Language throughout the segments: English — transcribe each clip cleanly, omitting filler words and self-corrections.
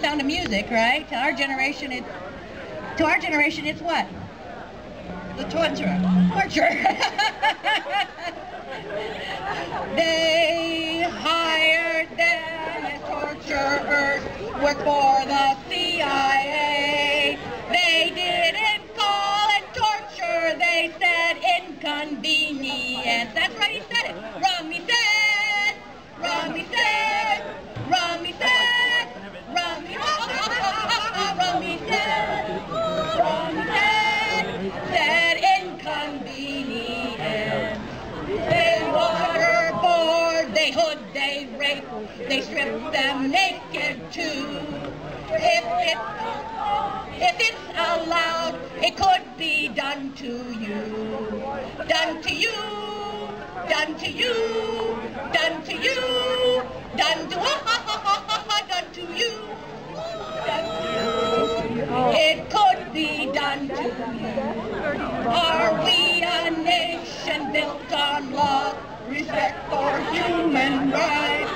Sound of Music, right? To our generation, it's what? The torture. They hired them as torturers, work for the CIA. They didn't call it torture, they said inconvenience. That's right, he said it. Rummy said, Rummy said, Rummy said, Rummy, Rummy said, Rummy said inconvenience. They waterboard, they hood, they rape, they strip them naked too. If it's allowed, it could be done to you. Done to you, done to you, done to you, done to done to you, done to you. It could be done to you. Are we a nation built on love, respect for human rights?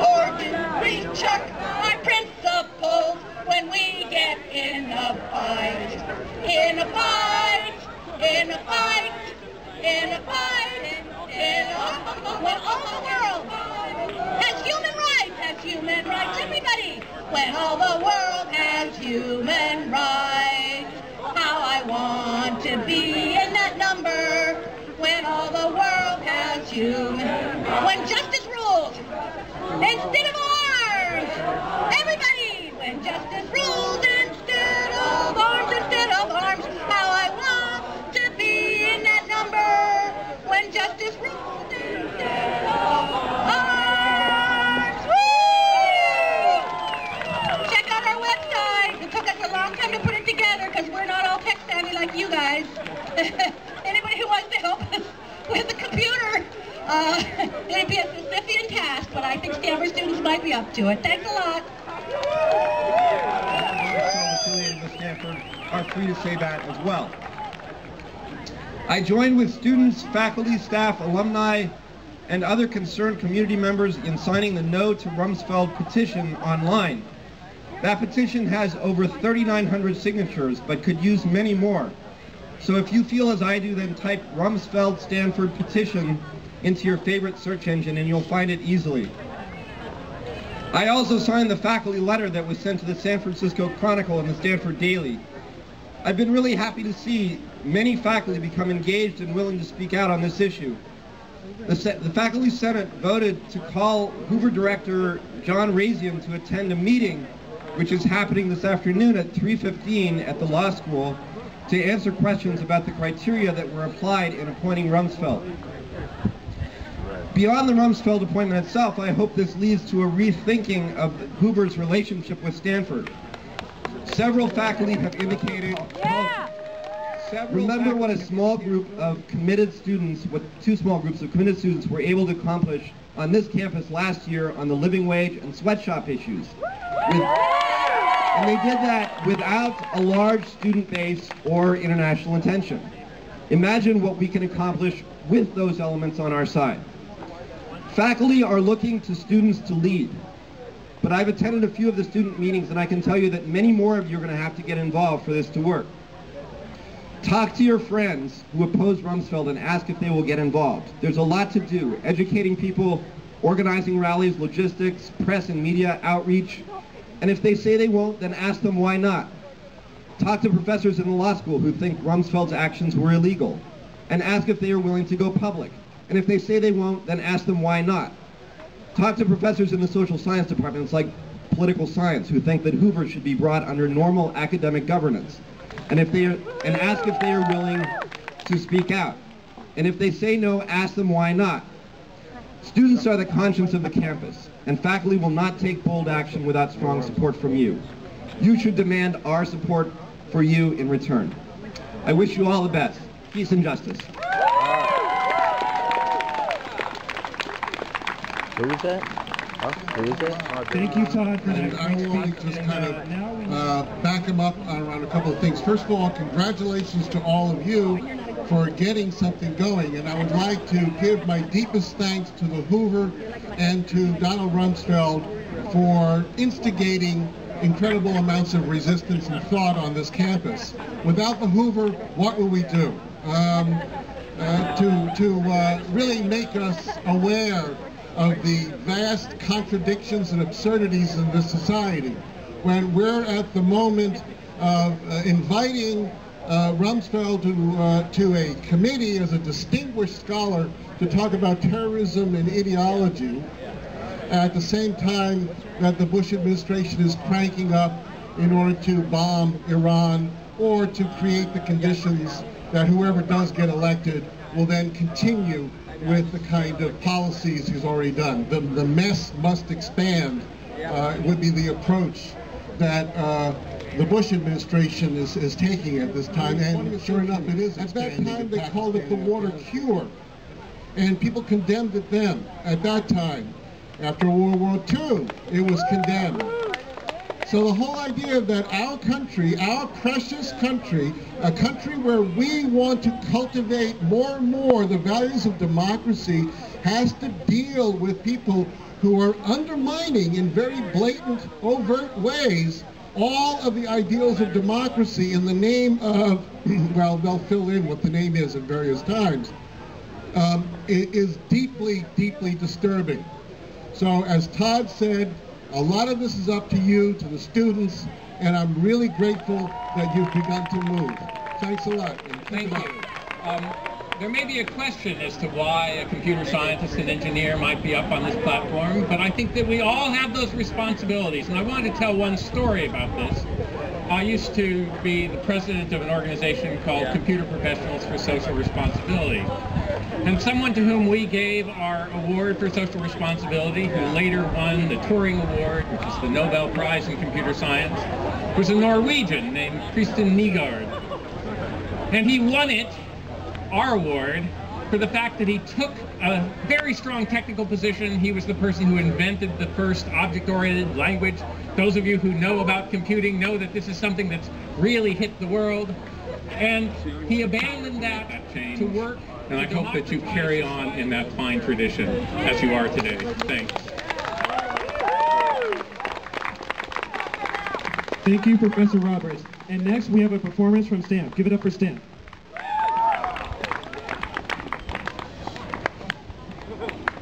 Or do we chuck our principles when we get in a fight? In a fight, in a fight, in a fight, when all the world has human rights, everybody, when all the world has human rights. How I want to be in that number, when all the world has human, when justice rules instead of arms. Everybody, when justice rules instead of arms, how I want to be in that number, when justice rules instead of arms. Woo! Check out our website. It took us a long time to put it together because we're not all tech savvy like you guys. Anybody who wants to help us with the computer, it'd be a Sisyphean task, but I think Stanford students might be up to it. Thanks a lot. Affiliated with Stanford are free to say that as well. I joined with students, faculty, staff, alumni, and other concerned community members in signing the No to Rumsfeld petition online. That petition has over 3,900 signatures, but could use many more. So if you feel as I do, then type Rumsfeld Stanford petition into your favorite search engine and you'll find it easily. I also signed the faculty letter that was sent to the San Francisco Chronicle and the Stanford Daily. I've been really happy to see many faculty become engaged and willing to speak out on this issue. The Faculty Senate voted to call Hoover Director John Raging to attend a meeting which is happening this afternoon at 3:15 at the law school to answer questions about the criteria that were applied in appointing Rumsfeld. Beyond the Rumsfeld appointment itself, I hope this leads to a rethinking of Hoover's relationship with Stanford. Several faculty have indicated, remember what a small group of committed students, what two small groups of committed students were able to accomplish on this campus last year on the living wage and sweatshop issues. And they did that without a large student base or international attention. Imagine what we can accomplish with those elements on our side. Faculty are looking to students to lead, but I've attended a few of the student meetings and I can tell you that many more of you are going to have to get involved for this to work. Talk to your friends who oppose Rumsfeld and ask if they will get involved. There's a lot to do, educating people, organizing rallies, logistics, press and media outreach. And if they say they won't, then ask them why not. Talk to professors in the law school who think Rumsfeld's actions were illegal, and ask if they are willing to go public. And if they say they won't, then ask them why not. Talk to professors in the social science departments like political science who think that Hoover should be brought under normal academic governance. And ask if they are willing to speak out. And if they say no, ask them why not. Students are the conscience of the campus, and faculty will not take bold action without strong support from you. You should demand our support for you in return. I wish you all the best. Peace and justice. Who is that? Who is that? Thank you, Todd, for that. I will just kind of back him up on a couple of things. First of all, congratulations to all of you for getting something going. And I would like to give my deepest thanks to the Hoover and to Donald Rumsfeld for instigating incredible amounts of resistance and thought on this campus. Without the Hoover, what will we do? To really make us aware of the vast contradictions and absurdities in this society, when we're at the moment of inviting Rumsfeld to a committee as a distinguished scholar to talk about terrorism and ideology, at the same time that the Bush administration is cranking up in order to bomb Iran or to create the conditions that whoever does get elected will then continue with the kind of policies he's already done. The mess must expand would be the approach that the Bush administration is taking at this time, and sure enough it is. At that time they called it the water cure, and people condemned it then, at that time. After World War II, it was condemned. So the whole idea that our country, our precious country, a country where we want to cultivate more and more the values of democracy, has to deal with people who are undermining in very blatant, overt ways all of the ideals of democracy in the name of, well, they'll fill in what the name is at various times, it is deeply, deeply disturbing. So as Todd said, a lot of this is up to you, to the students, and I'm really grateful that you've begun to move. Thanks a lot. Thank you. There may be a question as to why a computer scientist and engineer might be up on this platform, but I think that we all have those responsibilities, and I wanted to tell one story about this. I used to be the president of an organization called Computer Professionals for Social Responsibility. And someone to whom we gave our award for social responsibility, who later won the Turing Award, which is the Nobel Prize in Computer Science, was a Norwegian named Christian Nygaard. And he won it, our award, for the fact that he took a very strong technical position. He was the person who invented the first object-oriented language. Those of you who know about computing know that this is something that's really hit the world. And he abandoned that to work. And I hope that you carry on in that fine tradition as you are today. Thanks. Thank you, Professor Roberts. And next we have a performance from S.T.A.M.P. Give it up for S.T.A.M.P.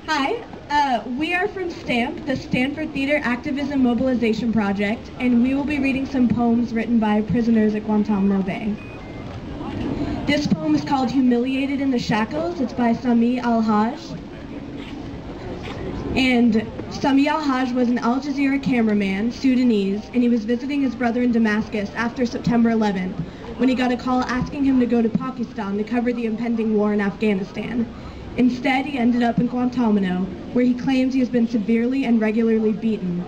Hi, we are from S.T.A.M.P., the Stanford Theater Activism Mobilization Project, and we will be reading some poems written by prisoners at Guantanamo Bay. This poem is called Humiliated in the Shackles. It's by Sami al-Hajj. And Sami al-Hajj was an Al Jazeera cameraman, Sudanese, and he was visiting his brother in Damascus after September 11th, when he got a call asking him to go to Pakistan to cover the impending war in Afghanistan. Instead, he ended up in Guantanamo, where he claims he has been severely and regularly beaten.